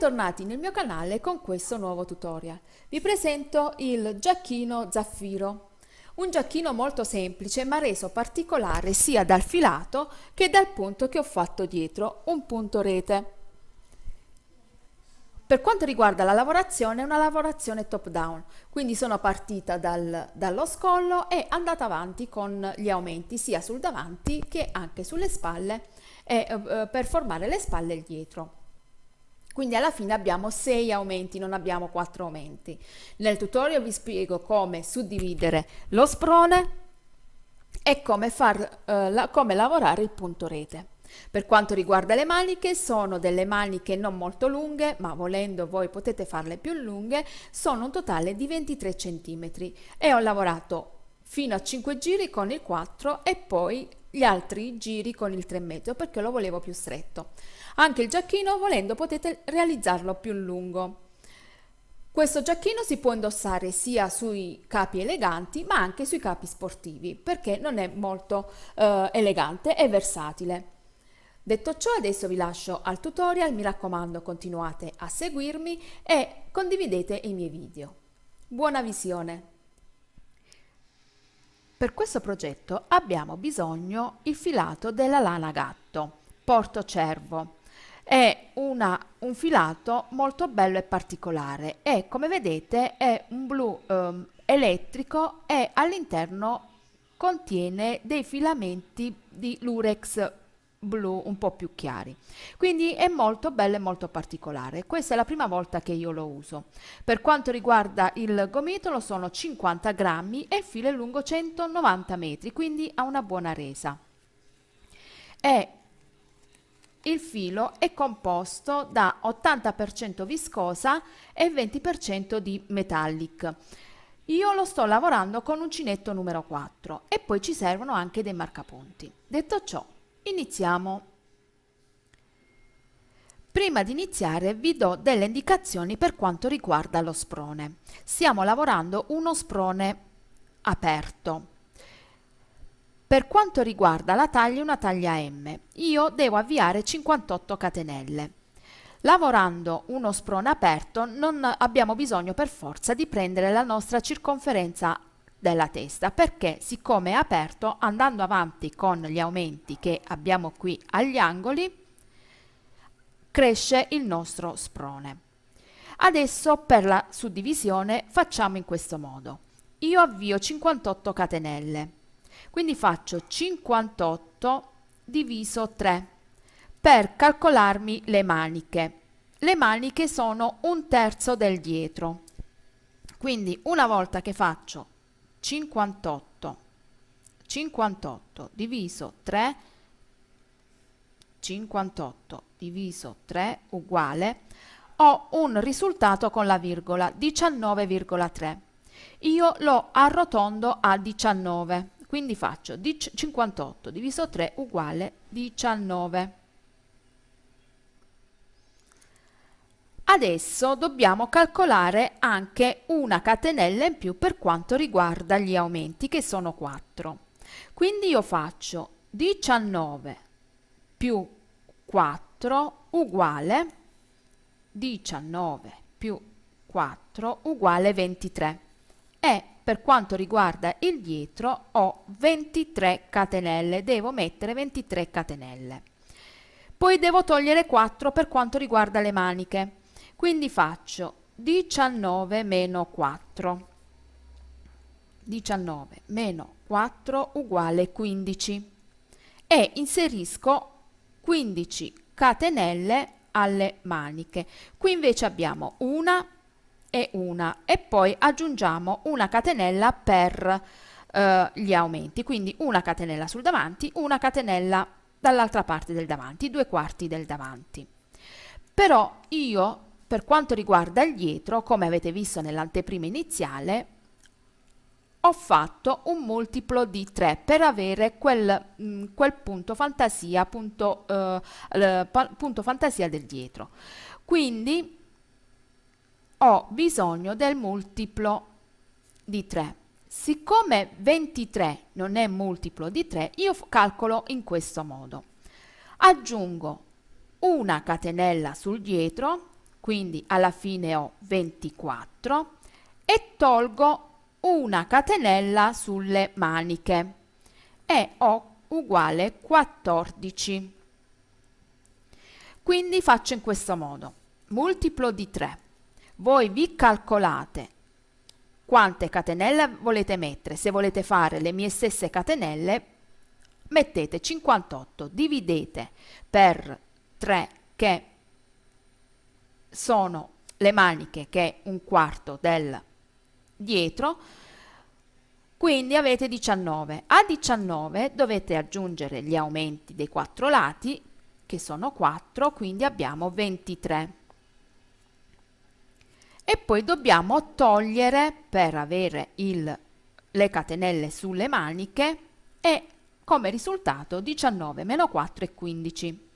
Bentornati nel mio canale con questo nuovo tutorial. Vi presento il giacchino Zaffiro, un giacchino molto semplice ma reso particolare sia dal filato che dal punto che ho fatto dietro, un punto rete. Per quanto riguarda la lavorazione, è una lavorazione top down, quindi sono partita dallo scollo e andata avanti con gli aumenti sia sul davanti che anche sulle spalle per formare le spalle e il dietro. Quindi alla fine abbiamo 6 aumenti, non abbiamo 4 aumenti. Nel tutorial vi spiego come suddividere lo sprone e come lavorare il punto rete. Per quanto riguarda le maniche, sono delle maniche non molto lunghe, ma volendo voi potete farle più lunghe, sono un totale di 23 cm e ho lavorato fino a 5 giri con il 4 e poi gli altri giri con il 3,5 perché lo volevo più stretto. Anche il giacchino, volendo, potete realizzarlo più lungo. Questo giacchino si può indossare sia sui capi eleganti ma anche sui capi sportivi perché non è molto elegante e versatile. Detto ciò, adesso vi lascio al tutorial, mi raccomando continuate a seguirmi e condividete i miei video. Buona visione! Per questo progetto abbiamo bisogno il filato della lana gatto, porto cervo. È un filato molto bello e particolare e come vedete è un blu elettrico e all'interno contiene dei filamenti di lurex blu un po' più chiari, quindi è molto bello e molto particolare. Questa è la prima volta che io lo uso. Per quanto riguarda il gomitolo sono 50 grammi e il filo è lungo 190 metri, quindi ha una buona resa. Il filo è composto da 80% viscosa e 20% di metallic. Io lo sto lavorando con uncinetto numero 4 e poi ci servono anche dei marcapunti. Detto ciò, iniziamo. Prima di iniziare vi do delle indicazioni per quanto riguarda lo sprone. Stiamo lavorando uno sprone aperto. Per quanto riguarda la taglia, una taglia M, io devo avviare 58 catenelle. Lavorando uno sprone aperto non abbiamo bisogno per forza di prendere la nostra circonferenza della testa perché siccome è aperto, andando avanti con gli aumenti che abbiamo qui agli angoli, cresce il nostro sprone. Adesso per la suddivisione facciamo in questo modo. Io avvio 58 catenelle. Quindi faccio 58 diviso 3 per calcolarmi le maniche. Le maniche sono 1/3 del dietro. Quindi una volta che faccio 58 diviso 3, 58 diviso 3 uguale, ho un risultato con la virgola 19,3. Io lo arrotondo a 19. Quindi faccio 58 diviso 3 uguale 19. Adesso dobbiamo calcolare anche una catenella in più per quanto riguarda gli aumenti che sono 4. Quindi io faccio 19 più 4 uguale 19 più 4 uguale 23 e per quanto riguarda il dietro ho 23 catenelle, devo mettere 23 catenelle. Poi devo togliere 4 per quanto riguarda le maniche, quindi faccio 19 meno 4. 19 meno 4 uguale 15 e inserisco 15 catenelle alle maniche. Qui invece abbiamo una e poi aggiungiamo una catenella per gli aumenti, quindi una catenella sul davanti, una catenella dall'altra parte del davanti, 2/4 del davanti. Però io per quanto riguarda il dietro, come avete visto nell'anteprima iniziale, ho fatto un multiplo di 3 per avere quel punto fantasia, punto fantasia del dietro. Quindi ho bisogno del multiplo di 3. Siccome 23 non è multiplo di 3, io calcolo in questo modo. Aggiungo una catenella sul dietro, quindi alla fine ho 24 e tolgo una catenella sulle maniche e ho uguale 14. Quindi faccio in questo modo: multiplo di 3. Voi vi calcolate quante catenelle volete mettere. Se volete fare le mie stesse catenelle, mettete 58, dividete per 3, che sono le maniche, che è un quarto del dietro, quindi avete 19. A 19 dovete aggiungere gli aumenti dei 4 lati, che sono 4, quindi abbiamo 23. E poi dobbiamo togliere, per avere le catenelle sulle maniche, e come risultato 19 meno 4 è 15.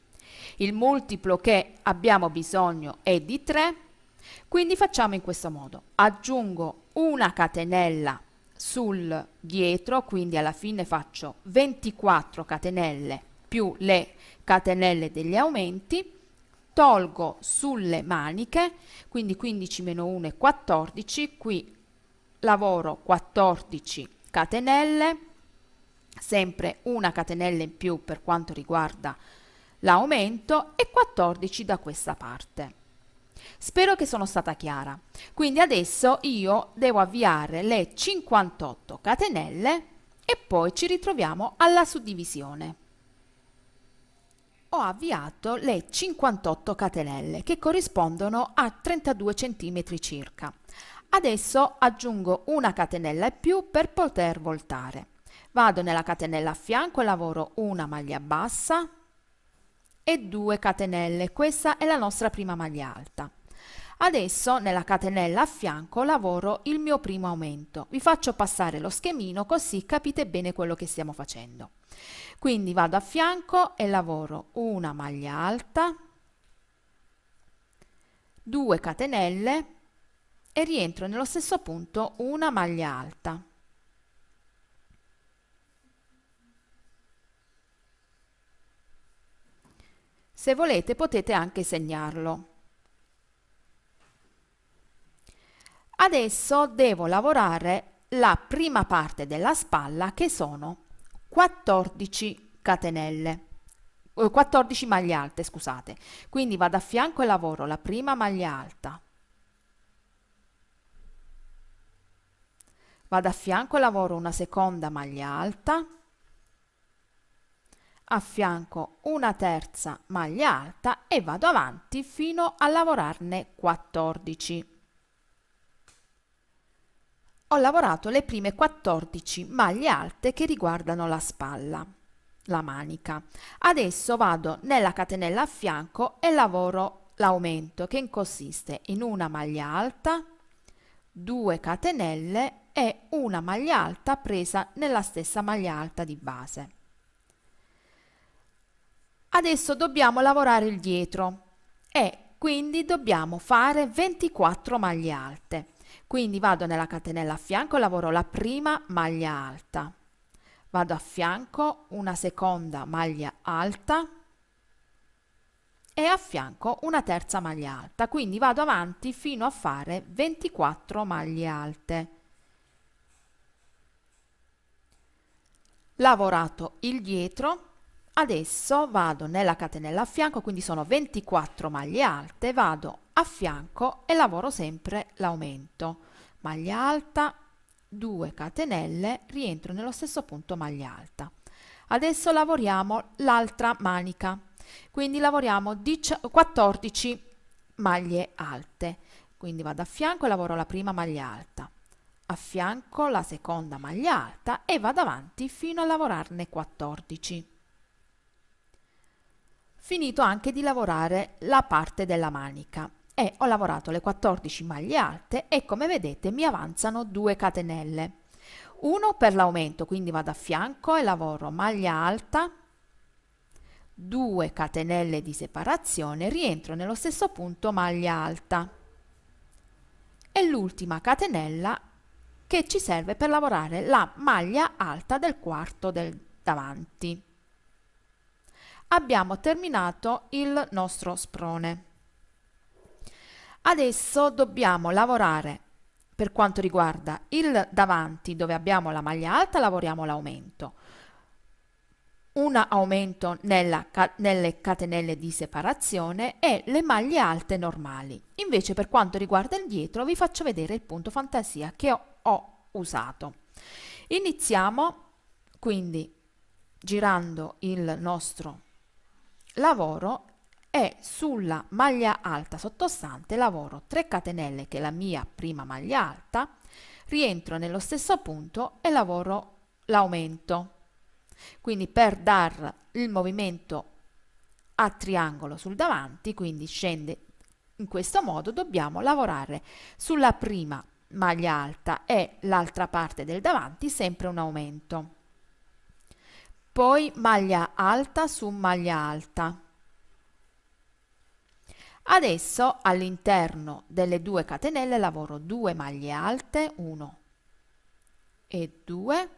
Il multiplo che abbiamo bisogno è di 3, quindi facciamo in questo modo: aggiungo una catenella sul dietro, quindi alla fine faccio 24 catenelle più le catenelle degli aumenti, tolgo sulle maniche, quindi 15 meno 1 è 14, qui lavoro 14 catenelle, sempre una catenella in più per quanto riguarda l'aumento e 14 da questa parte. Spero che sono stata chiara. Quindi adesso io devo avviare le 58 catenelle e poi ci ritroviamo alla suddivisione. Ho avviato le 58 catenelle che corrispondono a 32 cm circa. Adesso aggiungo una catenella in più per poter voltare. Vado nella catenella a fianco e lavoro una maglia bassa e 2 catenelle. Questa è la nostra prima maglia alta. Adesso nella catenella a fianco lavoro il mio primo aumento. Vi faccio passare lo schemino così capite bene quello che stiamo facendo. Quindi vado a fianco e lavoro una maglia alta, 2 catenelle e rientro nello stesso punto una maglia alta. Se volete potete anche segnarlo. Adesso devo lavorare la prima parte della spalla, che sono 14 catenelle, 14 maglie alte, scusate. Quindi vado a fianco e lavoro la prima maglia alta, vado a fianco e lavoro una seconda maglia alta, a fianco una terza maglia alta e vado avanti fino a lavorarne 14. Ho lavorato le prime 14 maglie alte che riguardano la spalla, la manica. Adesso vado nella catenella a fianco e lavoro l'aumento, che consiste in una maglia alta, 2 catenelle e una maglia alta presa nella stessa maglia alta di base. Adesso dobbiamo lavorare il dietro e quindi dobbiamo fare 24 maglie alte. Quindi vado nella catenella a fianco e lavoro la prima maglia alta, vado a fianco una seconda maglia alta e a fianco una terza maglia alta, quindi vado avanti fino a fare 24 maglie alte. Lavorato il dietro, adesso vado nella catenella a fianco, quindi sono 24 maglie alte, vado a fianco e lavoro sempre l'aumento, maglia alta, 2 catenelle, rientro nello stesso punto maglia alta. Adesso lavoriamo l'altra manica, quindi lavoriamo 14 maglie alte, quindi vado a fianco e lavoro la prima maglia alta, a fianco la seconda maglia alta e vado avanti fino a lavorarne 14. Finito anche di lavorare la parte della manica e ho lavorato le 14 maglie alte e come vedete mi avanzano 2 catenelle, uno per l'aumento, quindi vado a fianco e lavoro maglia alta, 2 catenelle di separazione, rientro nello stesso punto maglia alta e l'ultima catenella che ci serve per lavorare la maglia alta del quarto del davanti. Abbiamo terminato il nostro sprone. Adesso dobbiamo lavorare per quanto riguarda il davanti, dove abbiamo la maglia alta, lavoriamo l'aumento. Un aumento nelle catenelle di separazione e le maglie alte normali. Invece per quanto riguarda il dietro vi faccio vedere il punto fantasia che ho usato. Iniziamo quindi girando il nostro lavoro e sulla maglia alta sottostante lavoro 3 catenelle, che è la mia prima maglia alta, rientro nello stesso punto e lavoro l'aumento. Quindi per dar il movimento a triangolo sul davanti, quindi scende in questo modo, dobbiamo lavorare sulla prima maglia alta e l'altra parte del davanti sempre un aumento. Poi maglia alta su maglia alta. Adesso all'interno delle 2 catenelle lavoro 2 maglie alte, 1 e 2,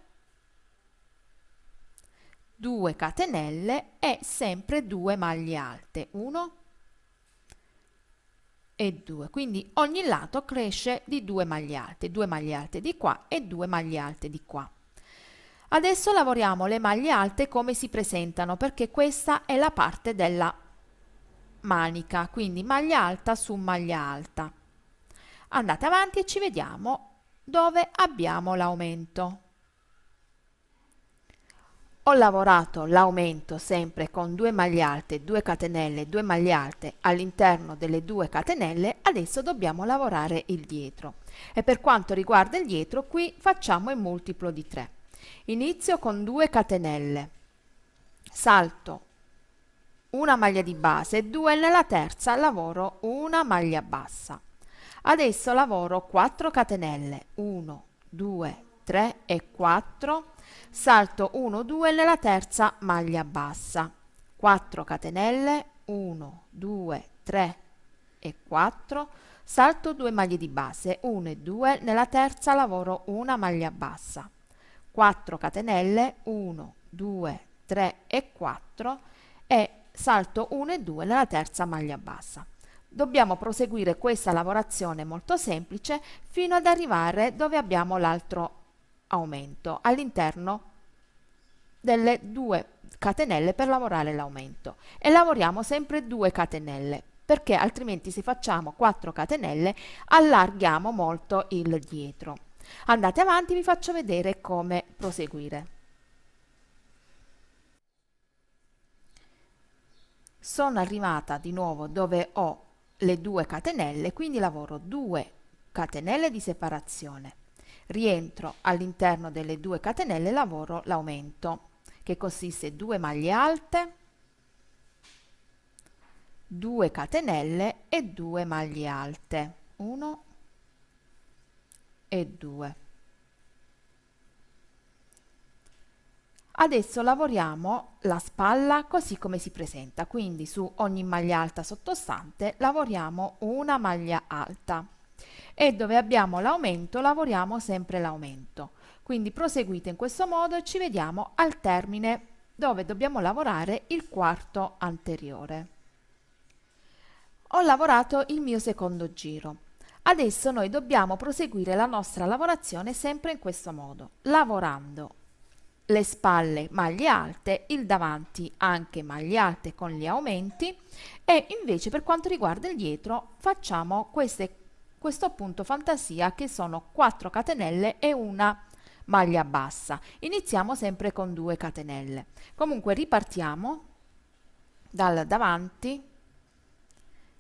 2 catenelle e sempre 2 maglie alte, 1 e 2. Quindi ogni lato cresce di 2 maglie alte di qua e 2 maglie alte di qua. Adesso lavoriamo le maglie alte come si presentano, perché questa è la parte della manica, quindi maglia alta su maglia alta. Andate avanti e ci vediamo dove abbiamo l'aumento. Ho lavorato l'aumento sempre con 2 maglie alte, 2 catenelle, 2 maglie alte all'interno delle 2 catenelle, adesso dobbiamo lavorare il dietro. E per quanto riguarda il dietro, qui facciamo il multiplo di 3. Inizio con 2 catenelle, salto una maglia di base e 2, nella terza lavoro una maglia bassa. Adesso lavoro 4 catenelle, 1, 2, 3 e 4, salto 1, 2 nella terza maglia bassa, 4 catenelle, 1, 2, 3 e 4, salto 2 maglie di base, 1 e 2, nella terza lavoro una maglia bassa, 4 catenelle, 1, 2, 3 e 4 e salto 1 e 2 nella terza maglia bassa. Dobbiamo proseguire questa lavorazione molto semplice fino ad arrivare dove abbiamo l'altro aumento all'interno delle 2 catenelle per lavorare l'aumento, e lavoriamo sempre 2 catenelle, perché altrimenti se facciamo 4 catenelle allarghiamo molto il dietro. Andate avanti, vi faccio vedere come proseguire. Sono arrivata di nuovo dove ho le 2 catenelle, quindi lavoro 2 catenelle di separazione, rientro all'interno delle 2 catenelle e lavoro l'aumento, che consiste 2 maglie alte, 2 catenelle e 2 maglie alte, 1 e 2. Adesso lavoriamo la spalla così come si presenta, quindi su ogni maglia alta sottostante lavoriamo una maglia alta e dove abbiamo l'aumento lavoriamo sempre l'aumento. Quindi proseguite in questo modo e ci vediamo al termine dove dobbiamo lavorare il quarto anteriore. Ho lavorato il mio secondo giro. Adesso noi dobbiamo proseguire la nostra lavorazione sempre in questo modo, lavorando le spalle maglie alte, il davanti anche maglie alte con gli aumenti, e invece per quanto riguarda il dietro facciamo questo punto fantasia che sono 4 catenelle e una maglia bassa. Iniziamo sempre con 2 catenelle. Comunque ripartiamo dal davanti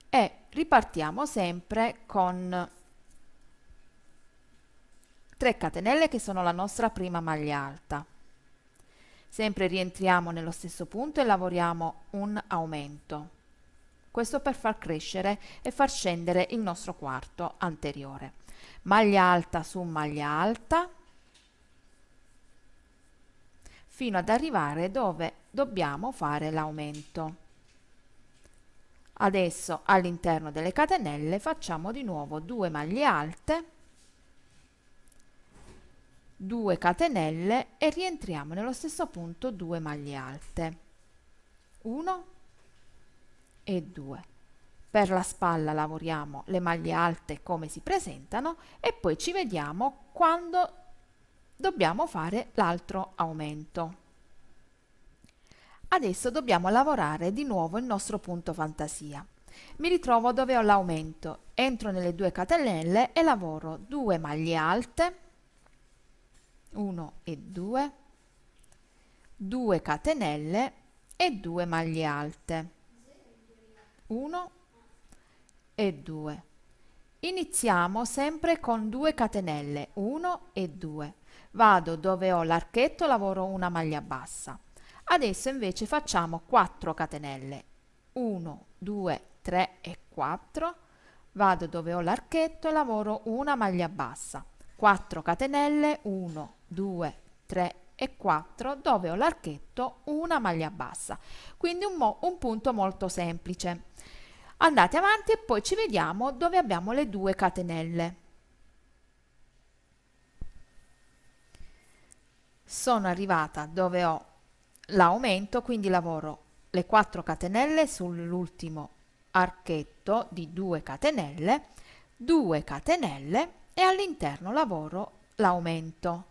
e ripartiamo sempre con 3 catenelle che sono la nostra prima maglia alta. Sempre rientriamo nello stesso punto e lavoriamo un aumento. Questo per far crescere e far scendere il nostro quarto anteriore. Maglia alta su maglia alta fino ad arrivare dove dobbiamo fare l'aumento. Adesso all'interno delle catenelle facciamo di nuovo 2 maglie alte, 2 catenelle e rientriamo nello stesso punto 2 maglie alte, 1 e 2. per la spalla lavoriamo le maglie alte come si presentano e poi ci vediamo quando dobbiamo fare l'altro aumento. Adesso dobbiamo lavorare di nuovo il nostro punto fantasia. Mi ritrovo dove ho l'aumento, entro nelle 2 catenelle e lavoro 2 maglie alte, 1 e 2, 2 catenelle e 2 maglie alte, 1 e 2. Iniziamo sempre con 2 catenelle, 1 e 2. Vado dove ho l'archetto, lavoro una maglia bassa. Adesso invece facciamo 4 catenelle, 1, 2, 3 e 4. Vado dove ho l'archetto e lavoro una maglia bassa. 4 catenelle, 1, 2, 3 e 4, dove ho l'archetto, una maglia bassa. Quindi un punto molto semplice. Andate avanti e poi ci vediamo dove abbiamo le 2 catenelle. Sono arrivata dove ho l'aumento, quindi lavoro le 4 catenelle sull'ultimo archetto di 2 catenelle, 2 catenelle e all'interno lavoro l'aumento.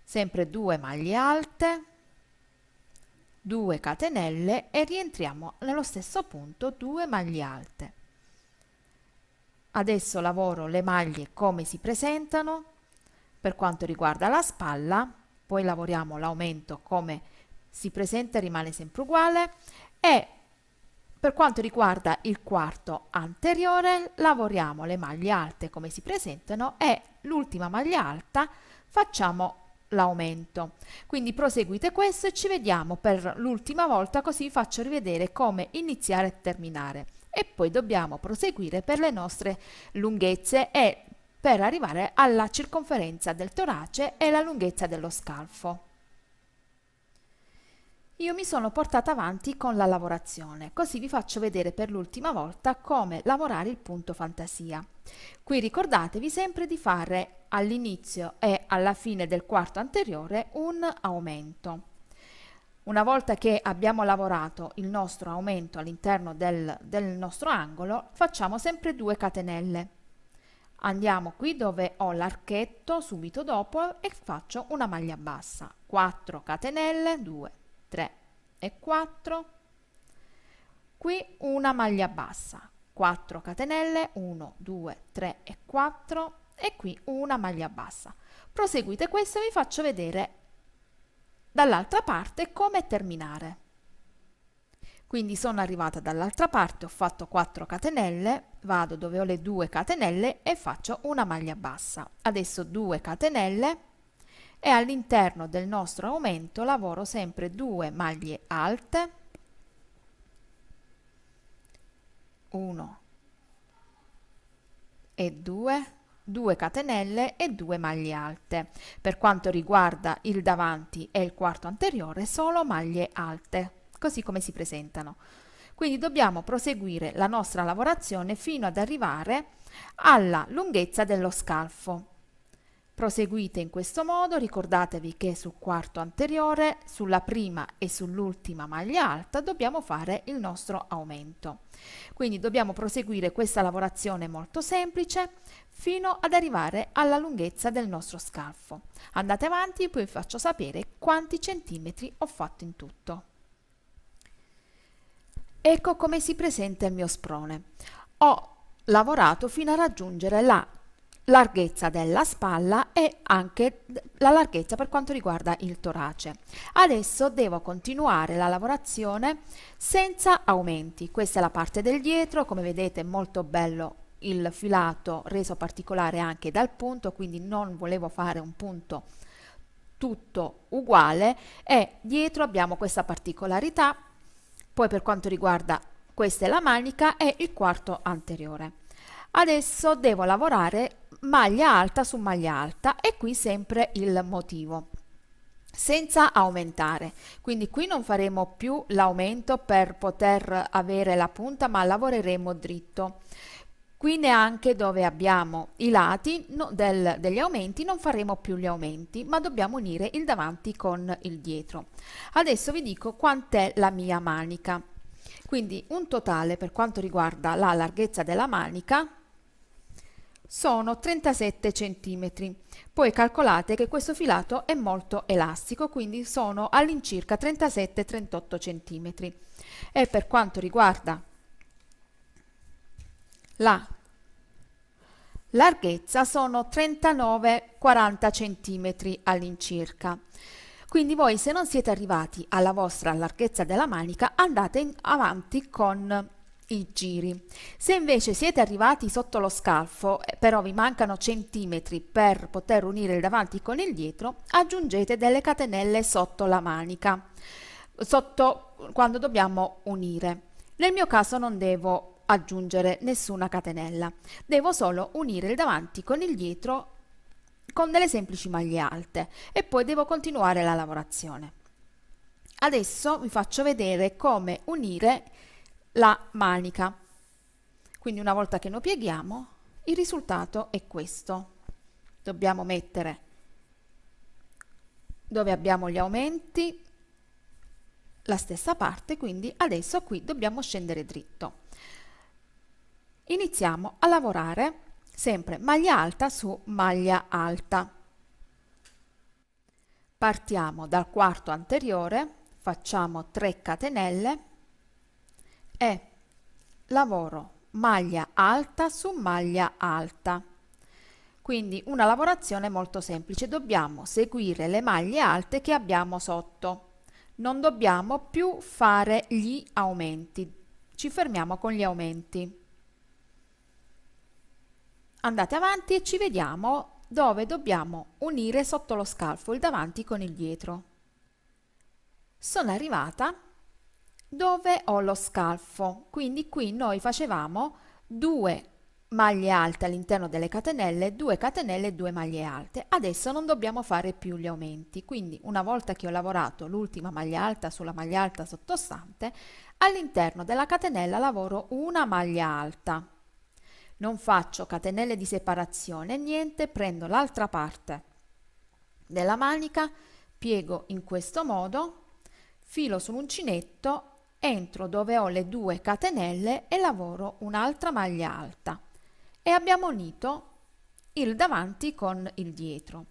Sempre 2 maglie alte, 2 catenelle e rientriamo nello stesso punto, 2 maglie alte. Adesso lavoro le maglie come si presentano. Per quanto riguarda la spalla, poi lavoriamo l'aumento come si presenta, rimane sempre uguale, e per quanto riguarda il quarto anteriore lavoriamo le maglie alte come si presentano e l'ultima maglia alta facciamo l'aumento. Quindi proseguite questo e ci vediamo per l'ultima volta, così vi faccio rivedere come iniziare e terminare. E poi dobbiamo proseguire per le nostre lunghezze e per arrivare alla circonferenza del torace e la lunghezza dello scalfo. Io mi sono portata avanti con la lavorazione, così vi faccio vedere per l'ultima volta come lavorare il punto fantasia. Qui ricordatevi sempre di fare all'inizio e alla fine del quarto anteriore un aumento. Una volta che abbiamo lavorato il nostro aumento all'interno del nostro angolo, facciamo sempre 2 catenelle. Andiamo qui dove ho l'archetto subito dopo e faccio una maglia bassa. 4 catenelle, 2, 3 e 4. Qui una maglia bassa. 4 catenelle, 1, 2, 3 e 4 e qui una maglia bassa. Proseguite questo e vi faccio vedere dall'altra parte come terminare. Quindi sono arrivata dall'altra parte, ho fatto 4 catenelle, vado dove ho le 2 catenelle e faccio una maglia bassa. Adesso 2 catenelle e all'interno del nostro aumento lavoro sempre 2 maglie alte, 1 e 2, 2 catenelle e 2 maglie alte. Per quanto riguarda il davanti e il quarto anteriore, solo maglie alte, così come si presentano. Quindi dobbiamo proseguire la nostra lavorazione fino ad arrivare alla lunghezza dello scalfo. Proseguite in questo modo, ricordatevi che sul quarto anteriore, sulla prima e sull'ultima maglia alta dobbiamo fare il nostro aumento. Quindi dobbiamo proseguire questa lavorazione molto semplice fino ad arrivare alla lunghezza del nostro scalfo. Andate avanti e poi vi faccio sapere quanti centimetri ho fatto in tutto. Ecco come si presenta il mio sprone. Ho lavorato fino a raggiungere la larghezza della spalla e anche la larghezza per quanto riguarda il torace. Adesso devo continuare la lavorazione senza aumenti. Questa è la parte del dietro, come vedete è molto bello il filato reso particolare anche dal punto, quindi non volevo fare un punto tutto uguale e dietro abbiamo questa particolarità. Poi per quanto riguarda questa è la manica e il quarto anteriore. Adesso devo lavorare maglia alta su maglia alta e qui sempre il motivo senza aumentare, quindi qui non faremo più l'aumento per poter avere la punta, ma lavoreremo dritto. Qui neanche dove abbiamo i lati degli aumenti non faremo più gli aumenti, ma dobbiamo unire il davanti con il dietro. Adesso vi dico quant'è la mia manica. Quindi un totale per quanto riguarda la larghezza della manica sono 37 centimetri. Poi calcolate che questo filato è molto elastico, quindi sono all'incirca 37-38 centimetri. E per quanto riguarda la larghezza sono 39-40 centimetri all'incirca. Quindi voi, se non siete arrivati alla vostra larghezza della manica, andate avanti con i giri. Se invece siete arrivati sotto lo scalfo, però vi mancano centimetri per poter unire il davanti con il dietro, aggiungete delle catenelle sotto la manica, sotto quando dobbiamo unire. Nel mio caso non devo aggiungere nessuna catenella, devo solo unire il davanti con il dietro con delle semplici maglie alte e poi devo continuare la lavorazione. Adesso vi faccio vedere come unire la manica. Quindi una volta che lo pieghiamo, il risultato è questo. Dobbiamo mettere dove abbiamo gli aumenti la stessa parte, quindi adesso qui dobbiamo scendere dritto. Iniziamo a lavorare sempre maglia alta su maglia alta. Partiamo dal quarto anteriore, facciamo 3 catenelle e lavoro maglia alta su maglia alta. Quindi una lavorazione molto semplice, dobbiamo seguire le maglie alte che abbiamo sotto, non dobbiamo più fare gli aumenti, ci fermiamo con gli aumenti. Andate avanti e ci vediamo dove dobbiamo unire sotto lo scalfo il davanti con il dietro. Sono arrivata dove ho lo scalfo, quindi qui noi facevamo 2 maglie alte all'interno delle catenelle, 2 catenelle e 2 maglie alte. Adesso non dobbiamo fare più gli aumenti, quindi una volta che ho lavorato l'ultima maglia alta sulla maglia alta sottostante, all'interno della catenella lavoro una maglia alta. Non faccio catenelle di separazione, niente, prendo l'altra parte della manica, piego in questo modo, filo sull'uncinetto, entro dove ho le 2 catenelle e lavoro un'altra maglia alta e abbiamo unito il davanti con il dietro.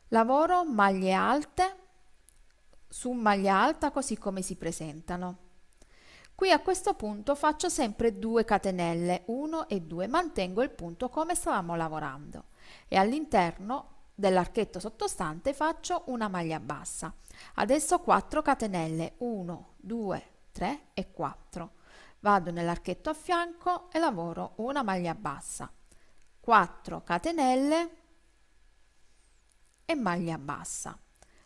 Lavoro maglie alte su maglia alta così come si presentano. Qui a questo punto faccio sempre 2 catenelle, 1 e 2, mantengo il punto come stavamo lavorando e all'interno dell'archetto sottostante faccio una maglia bassa. Adesso 4 catenelle, 1, 2, 3 e 4. Vado nell'archetto a fianco e lavoro una maglia bassa, 4 catenelle e maglia bassa.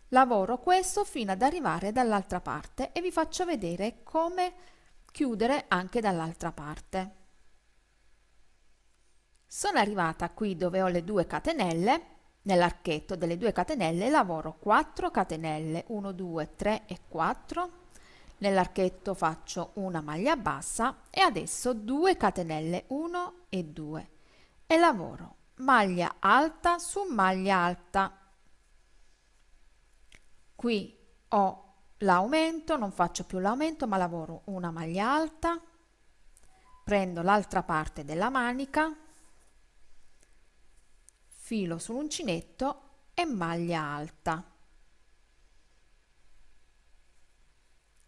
Lavoro questo fino ad arrivare dall'altra parte e vi faccio vedere come chiudere anche dall'altra parte. Sono arrivata qui dove ho le 2 catenelle, nell'archetto delle 2 catenelle lavoro 4 catenelle, 1, 2, 3 e 4, nell'archetto faccio una maglia bassa e adesso 2 catenelle, 1 e 2 e lavoro maglia alta su maglia alta. Qui ho l'aumento, non faccio più l'aumento ma lavoro una maglia alta, prendo l'altra parte della manica, filo sull'uncinetto e maglia alta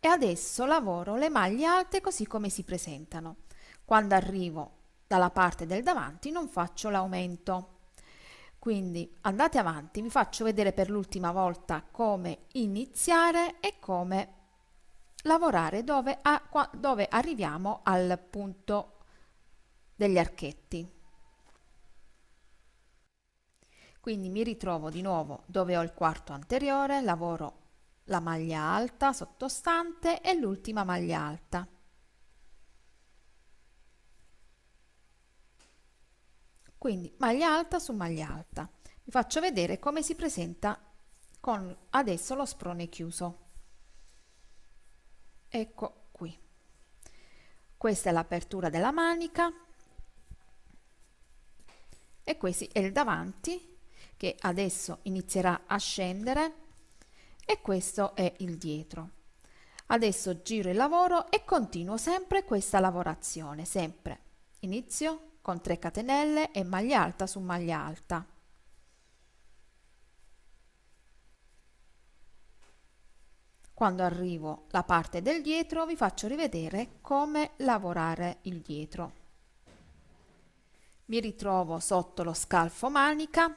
e adesso lavoro le maglie alte così come si presentano. Quando arrivo dalla parte del davanti non faccio l'aumento. Quindi andate avanti, vi faccio vedere per l'ultima volta come iniziare e come lavorare dove arriviamo al punto degli archetti. Quindi mi ritrovo di nuovo dove ho il quarto anteriore, lavoro la maglia alta sottostante e l'ultima maglia alta. Quindi maglia alta su maglia alta. Vi faccio vedere come si presenta con adesso lo sprone chiuso. Ecco qui. Questa è l'apertura della manica e questo è il davanti che adesso inizierà a scendere e questo è il dietro. Adesso giro il lavoro e continuo sempre questa lavorazione, sempre inizio con 3 catenelle e maglia alta su maglia alta. Quando arrivo alla parte del dietro vi faccio rivedere come lavorare il dietro. Mi ritrovo sotto lo scalfo manica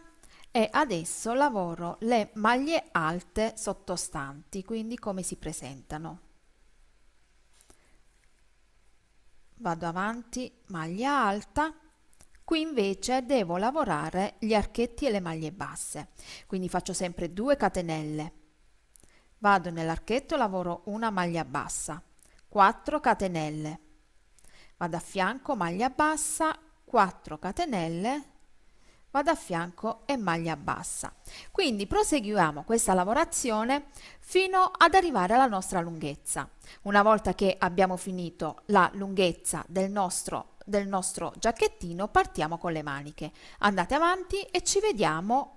e adesso lavoro le maglie alte sottostanti, quindi come si presentano. Vado avanti, maglia alta. Qui invece devo lavorare gli archetti e le maglie basse, quindi faccio sempre 2 catenelle. Vado nell'archetto, lavoro una maglia bassa, 4 catenelle, vado a fianco, maglia bassa, 4 catenelle, vado a fianco e maglia bassa. Quindi proseguiamo questa lavorazione fino ad arrivare alla nostra lunghezza. Una volta che abbiamo finito la lunghezza del nostro giacchettino, partiamo con le maniche. Andate avanti e ci vediamo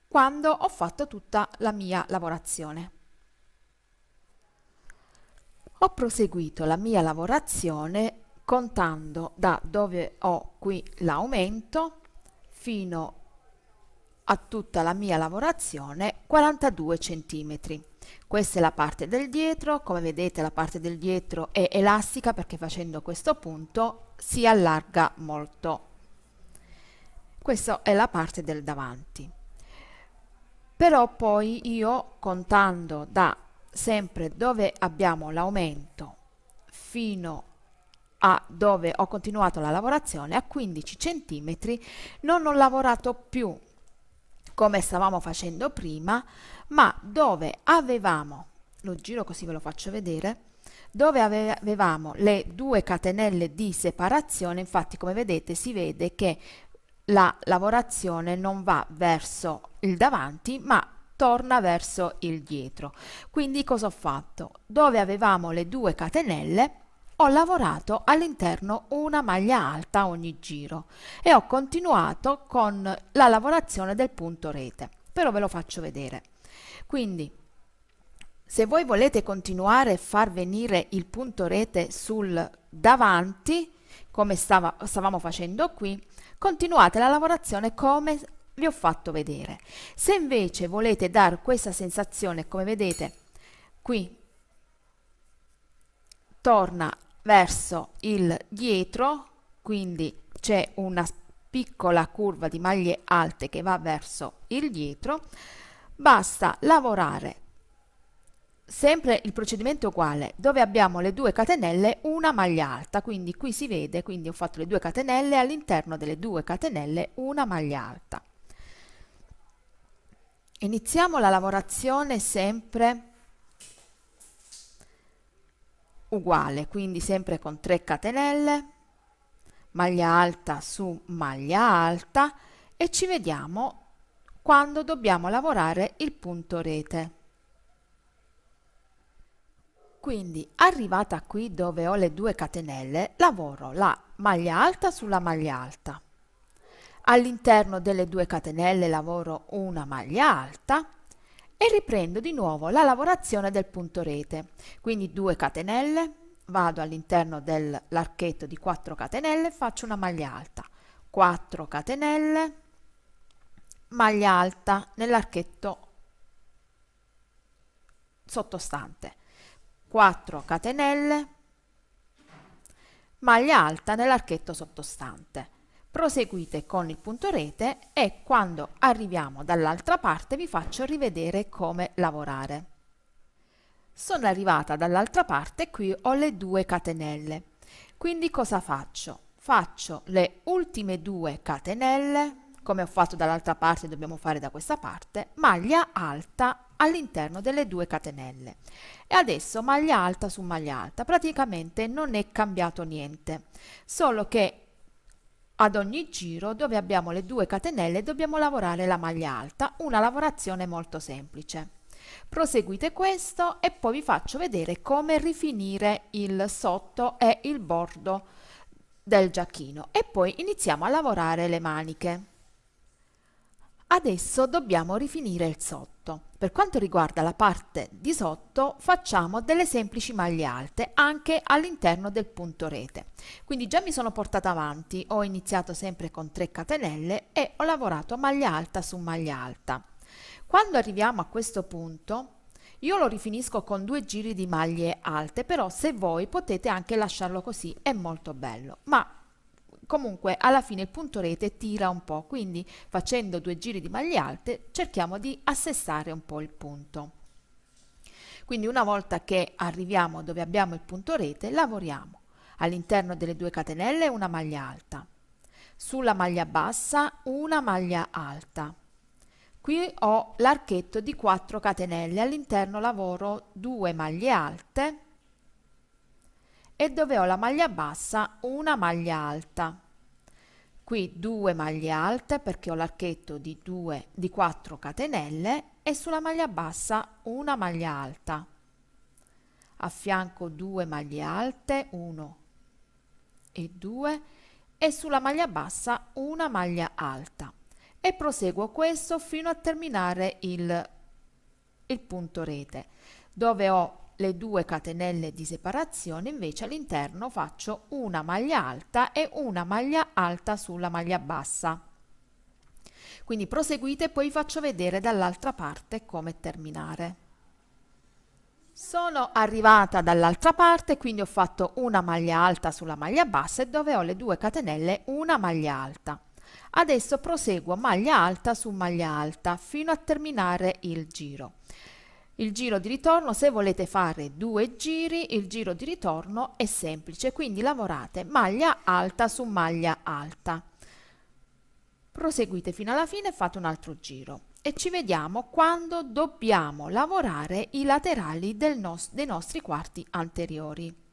quando ho fatto tutta la mia lavorazione. Ho proseguito la mia lavorazione contando da dove ho qui l'aumento fino a tutta la mia lavorazione 42 centimetri. Questa è la parte del dietro. Come vedete, la parte del dietro è elastica perché facendo questo punto si allarga molto. Questa è la parte del davanti. Però poi io, contando da sempre dove abbiamo l'aumento fino a dove ho continuato la lavorazione, a 15 centimetri, non ho lavorato più come stavamo facendo prima, ma dove avevamo, lo giro così ve lo faccio vedere, dove avevamo le 2 catenelle di separazione. Infatti, come vedete, si vede che la lavorazione non va verso il davanti ma torna verso il dietro. Quindi cosa ho fatto? Dove avevamo le 2 catenelle ho lavorato all'interno una maglia alta ogni giro e ho continuato con la lavorazione del punto rete, però ve lo faccio vedere. Quindi se voi volete continuare a far venire il punto rete sul davanti come stavamo facendo qui, continuate la lavorazione come vi ho fatto vedere. Se invece volete dare questa sensazione, come vedete qui torna verso il dietro, quindi c'è una piccola curva di maglie alte che va verso il dietro, basta lavorare sempre il procedimento uguale, dove abbiamo le 2 catenelle una maglia alta, quindi qui si vede, quindi ho fatto le 2 catenelle, all'interno delle 2 catenelle una maglia alta. Iniziamo la lavorazione sempre uguale, quindi sempre con 3 catenelle, maglia alta su maglia alta, e ci vediamo quando dobbiamo lavorare il punto rete. Quindi arrivata qui dove ho le 2 catenelle, lavoro la maglia alta sulla maglia alta. All'interno delle 2 catenelle lavoro una maglia alta e riprendo di nuovo la lavorazione del punto rete. Quindi 2 catenelle, vado all'interno dell'archetto di 4 catenelle, faccio una maglia alta, 4 catenelle, maglia alta nell'archetto sottostante, 4 catenelle, maglia alta nell'archetto sottostante. Proseguite con il punto rete e quando arriviamo dall'altra parte vi faccio rivedere come lavorare. Sono arrivata dall'altra parte e qui ho le 2 catenelle. Quindi cosa faccio? Faccio le ultime 2 catenelle, come ho fatto dall'altra parte dobbiamo fare da questa parte, maglia alta all'interno delle 2 catenelle. E adesso maglia alta su maglia alta, praticamente non è cambiato niente, solo che ad ogni giro dove abbiamo le 2 catenelle dobbiamo lavorare la maglia alta, una lavorazione molto semplice. Proseguite questo e poi vi faccio vedere come rifinire il sotto e il bordo del giacchino e poi iniziamo a lavorare le maniche. Adesso dobbiamo rifinire il sotto. Per quanto riguarda la parte di sotto, facciamo delle semplici maglie alte anche all'interno del punto rete. Quindi già mi sono portata avanti, ho iniziato sempre con 3 catenelle e ho lavorato maglia alta su maglia alta. Quando arriviamo a questo punto, io lo rifinisco con 2 giri di maglie alte, però se voi potete anche lasciarlo così, è molto bello. Ma comunque alla fine il punto rete tira un po', quindi facendo 2 giri di maglie alte cerchiamo di assestare un po' il punto. Quindi una volta che arriviamo dove abbiamo il punto rete, lavoriamo all'interno delle 2 catenelle una maglia alta, sulla maglia bassa una maglia alta. Qui ho l'archetto di 4 catenelle, all'interno lavoro 2 maglie alte e dove ho la maglia bassa una maglia alta. Qui 2 maglie alte perché ho l'archetto di 4 catenelle e sulla maglia bassa una maglia alta. A fianco 2 maglie alte, 1 e 2 e sulla maglia bassa una maglia alta e proseguo questo fino a terminare il punto rete, dove ho le 2 catenelle di separazione. Invece all'interno faccio una maglia alta e una maglia alta sulla maglia bassa. Quindi proseguite e poi vi faccio vedere dall'altra parte come terminare. Sono arrivata dall'altra parte, quindi ho fatto una maglia alta sulla maglia bassa e dove ho le 2 catenelle una maglia alta. Adesso proseguo maglia alta su maglia alta fino a terminare il giro. Il giro di ritorno, se volete fare 2 giri, il giro di ritorno è semplice, quindi lavorate maglia alta su maglia alta. Proseguite fino alla fine e fate un altro giro e ci vediamo quando dobbiamo lavorare i laterali dei nostri quarti anteriori.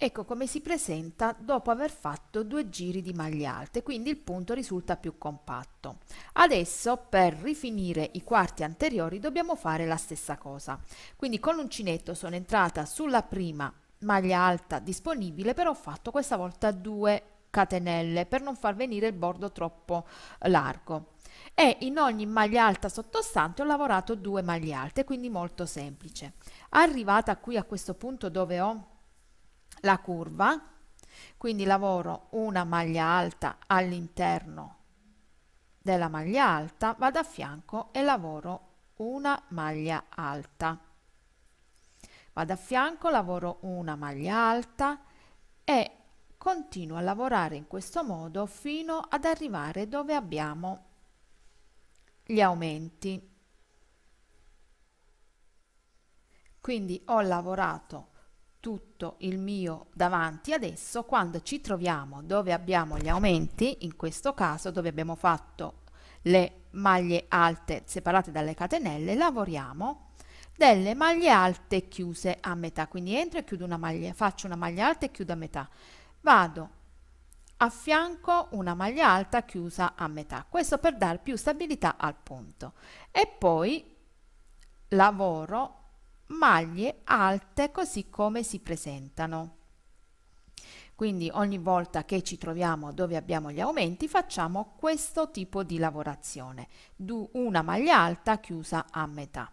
Ecco come si presenta dopo aver fatto 2 giri di maglie alte, quindi il punto risulta più compatto. Adesso per rifinire i quarti anteriori dobbiamo fare la stessa cosa. Quindi con l'uncinetto sono entrata sulla prima maglia alta disponibile, però ho fatto questa volta 2 catenelle per non far venire il bordo troppo largo. E in ogni maglia alta sottostante ho lavorato 2 maglie alte, quindi molto semplice. Arrivata qui a questo punto dove ho la curva, quindi lavoro una maglia alta all'interno della maglia alta, vado a fianco e lavoro una maglia alta, vado a fianco, lavoro una maglia alta e continuo a lavorare in questo modo fino ad arrivare dove abbiamo gli aumenti. Quindi ho lavorato tutto il mio davanti. Adesso quando ci troviamo dove abbiamo gli aumenti, in questo caso dove abbiamo fatto le maglie alte separate dalle catenelle, lavoriamo delle maglie alte chiuse a metà, quindi entro e chiudo una maglia, faccio una maglia alta e chiudo a metà, vado a fianco una maglia alta chiusa a metà, questo per dare più stabilità al punto, e poi lavoro maglie alte così come si presentano. Quindi ogni volta che ci troviamo dove abbiamo gli aumenti facciamo questo tipo di lavorazione, una maglia alta chiusa a metà.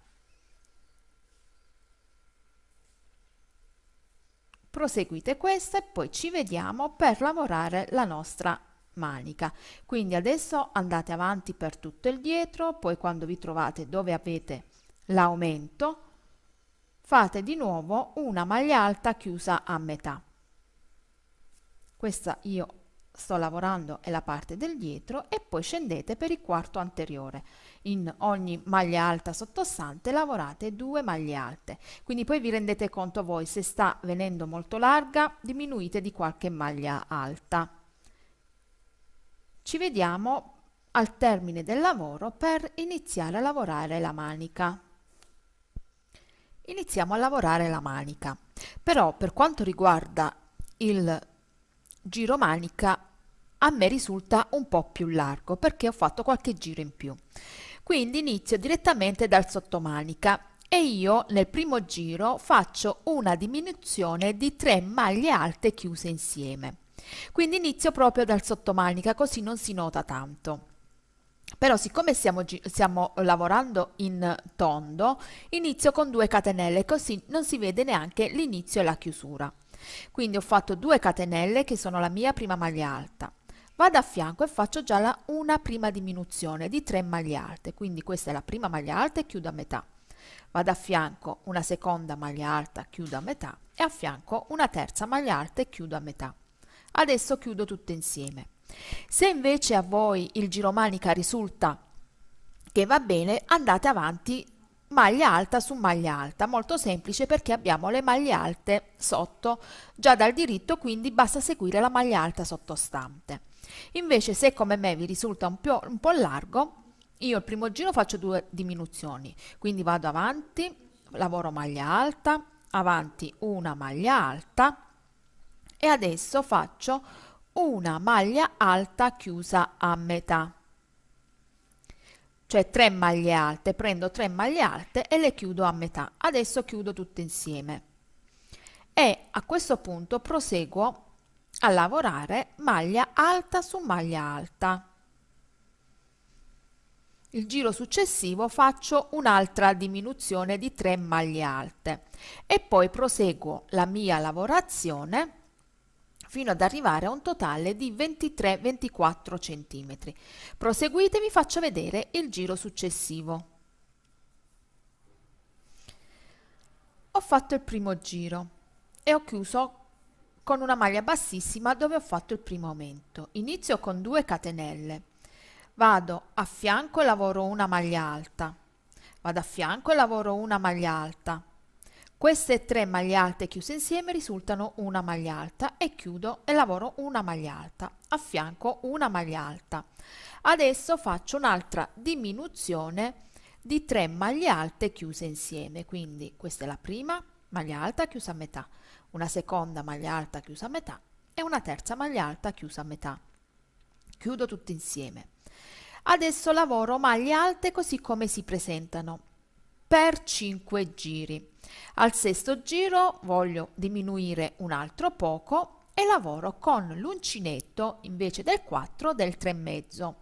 Proseguite questo e poi ci vediamo per lavorare la nostra manica. Quindi adesso andate avanti per tutto il dietro, poi quando vi trovate dove avete l'aumento fate di nuovo una maglia alta chiusa a metà. Questa io sto lavorando è la parte del dietro e poi scendete per il quarto anteriore. In ogni maglia alta sottostante lavorate 2 maglie alte. Quindi poi vi rendete conto voi se sta venendo molto larga, diminuite di qualche maglia alta. Ci vediamo al termine del lavoro per iniziare a lavorare la manica. Iniziamo a lavorare la manica, però per quanto riguarda il giro manica a me risulta un po' più largo perché ho fatto qualche giro in più, quindi inizio direttamente dal sottomanica e io nel primo giro faccio una diminuzione di 3 maglie alte chiuse insieme, quindi inizio proprio dal sottomanica così non si nota tanto. Però siccome stiamo lavorando in tondo, inizio con 2 catenelle, così non si vede neanche l'inizio e la chiusura. Quindi ho fatto 2 catenelle che sono la mia prima maglia alta. Vado a fianco e faccio già una prima diminuzione di 3 maglie alte, quindi questa è la prima maglia alta e chiudo a metà. Vado a fianco una seconda maglia alta, chiudo a metà e a fianco una terza maglia alta e chiudo a metà. Adesso chiudo tutte insieme. Se invece a voi il giromanica risulta che va bene, andate avanti maglia alta su maglia alta, molto semplice perché abbiamo le maglie alte sotto già dal diritto, quindi basta seguire la maglia alta sottostante. Invece se come me vi risulta un po' largo, io il primo giro faccio 2 diminuzioni, quindi vado avanti, lavoro maglia alta, avanti una maglia alta e adesso faccio una maglia alta chiusa a metà, cioè 3 maglie alte, prendo 3 maglie alte e le chiudo a metà. Adesso chiudo tutte insieme e a questo punto proseguo a lavorare maglia alta su maglia alta. Il giro successivo faccio un'altra diminuzione di 3 maglie alte e poi proseguo la mia lavorazione fino ad arrivare a un totale di 23-24 centimetri. Proseguite, vi faccio vedere il giro successivo. Ho fatto il primo giro e ho chiuso con una maglia bassissima dove ho fatto il primo aumento. Inizio con 2 catenelle, vado a fianco e lavoro una maglia alta, vado a fianco e lavoro una maglia alta. Queste 3 maglie alte chiuse insieme risultano una maglia alta e chiudo e lavoro una maglia alta, a fianco una maglia alta. Adesso faccio un'altra diminuzione di 3 maglie alte chiuse insieme, quindi questa è la prima maglia alta chiusa a metà, una seconda maglia alta chiusa a metà e una terza maglia alta chiusa a metà. Chiudo tutte insieme. Adesso lavoro maglie alte così come si presentano per 5 giri. Al sesto giro voglio diminuire un altro poco e lavoro con l'uncinetto invece del 4 del 3,5.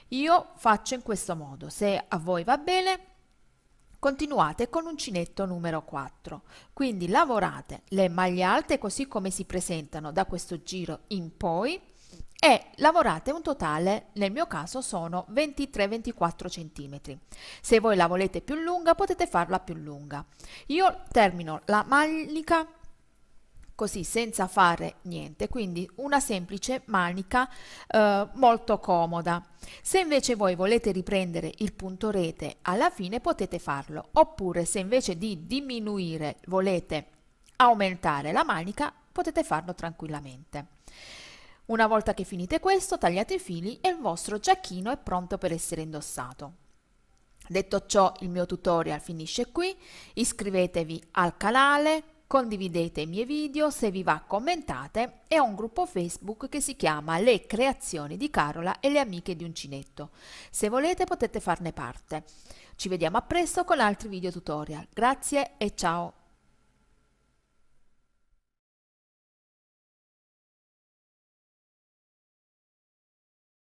Io faccio in questo modo, se a voi va bene continuate con uncinetto numero 4, quindi lavorate le maglie alte così come si presentano da questo giro in poi e lavorate un totale, nel mio caso sono 23-24 centimetri. Se voi la volete più lunga potete farla più lunga. Io termino la manica così senza fare niente, quindi una semplice manica molto comoda. Se invece voi volete riprendere il punto rete alla fine potete farlo, oppure se invece di diminuire volete aumentare la manica potete farlo tranquillamente. Una volta che finite questo, tagliate i fili e il vostro giacchino è pronto per essere indossato. Detto ciò, il mio tutorial finisce qui. Iscrivetevi al canale, condividete i miei video, se vi va commentate e ho un gruppo Facebook che si chiama Le Creazioni di Carola e le Amiche di Uncinetto. Se volete potete farne parte. Ci vediamo a presto con altri video tutorial. Grazie e ciao!